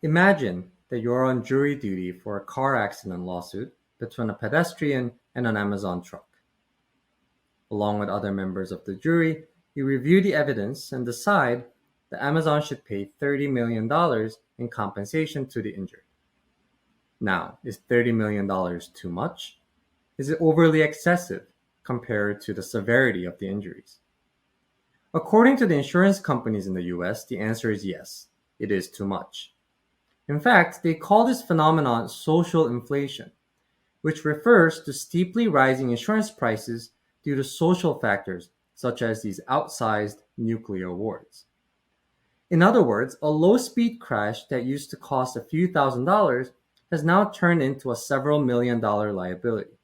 Imagine that you're on jury duty for a car accident lawsuit between a pedestrian and an Amazon truck. Along with other members of the jury, you review the evidence and decide that Amazon should pay $30 million in compensation to the injured. Now, is $30 million too much? Is it overly excessive compared to the severity of the injuries? According to the insurance companies in the US, the answer is yes, it is too much. In fact, they call this phenomenon social inflation, which refers to steeply rising insurance prices due to social factors such as these outsized nuclear wars. In other words, a low-speed crash that used to cost a few $1,000s has now turned into a several $1 million liability.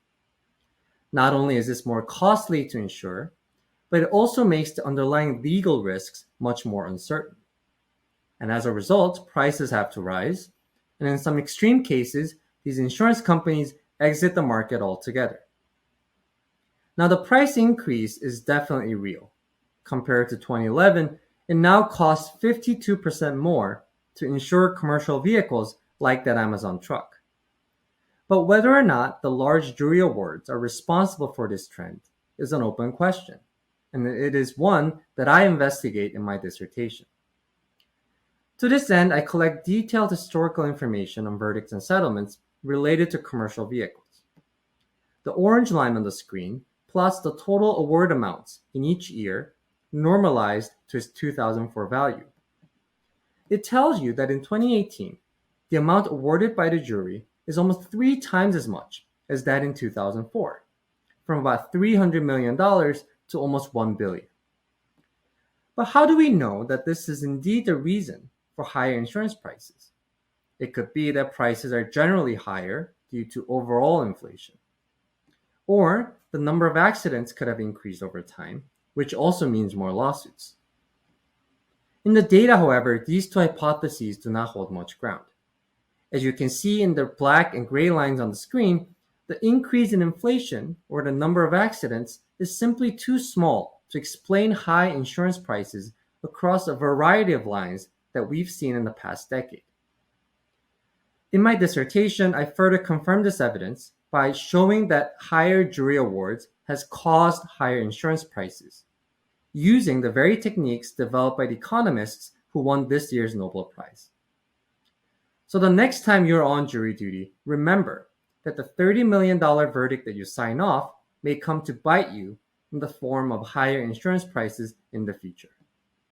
Not only is this more costly to insure, but it also makes the underlying legal risks much more uncertain. And as a result, prices have to rise, and in some extreme cases, these insurance companies exit the market altogether. Now, the price increase is definitely real. Compared to 2011, it now costs 52% more to insure commercial vehicles like that Amazon truck. But whether or not the large jury awards are responsible for this trend is an open question, and it is one that I investigate in my dissertation. To this end, I collect detailed historical information on verdicts and settlements related to commercial vehicles. The orange line on the screen plots the total award amounts in each year normalized to its 2004 value. It tells you that in 2018, the amount awarded by the jury is almost 3 times as much as that in 2004, from about $300 million to almost $1 billion. But how do we know that this is indeed the reason for higher insurance prices? It could be that prices are generally higher due to overall inflation. Or the number of accidents could have increased over time, which also means more lawsuits. In the data, however, these two hypotheses do not hold much ground. As you can see in the black and gray lines on the screen, the increase in inflation or the number of accidents is simply too small to explain high insurance prices across a variety of lines that we've seen in the past decade. In my dissertation, I further confirmed this evidence by showing that higher jury awards has caused higher insurance prices, using the very techniques developed by the economists who won this year's Nobel Prize. So the next time you're on jury duty, remember that the $30 million verdict that you sign off may come to bite you in the form of higher insurance prices in the future.